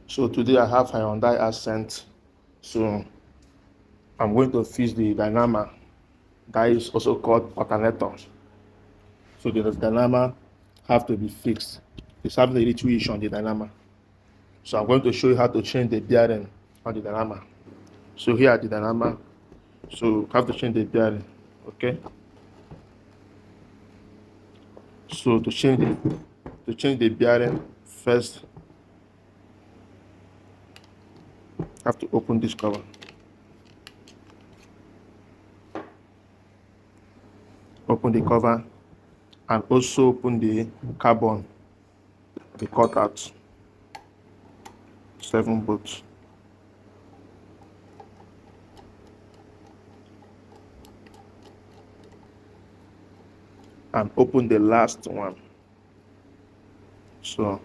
So today I have Hyundai Accent. So I'm going to fix the dynamo. That is also called alternator. So the dynamo have to be fixed. It's having a little issue on the dynamo. So I'm going to show you how to change the bearing on the dynamo. So here at the dynamo, so you have to change the bearing. Okay. So to change the bearing, first have to open this cover. Open the cover and also open the carbon, the cutout, 7 bolts. And open the last one. So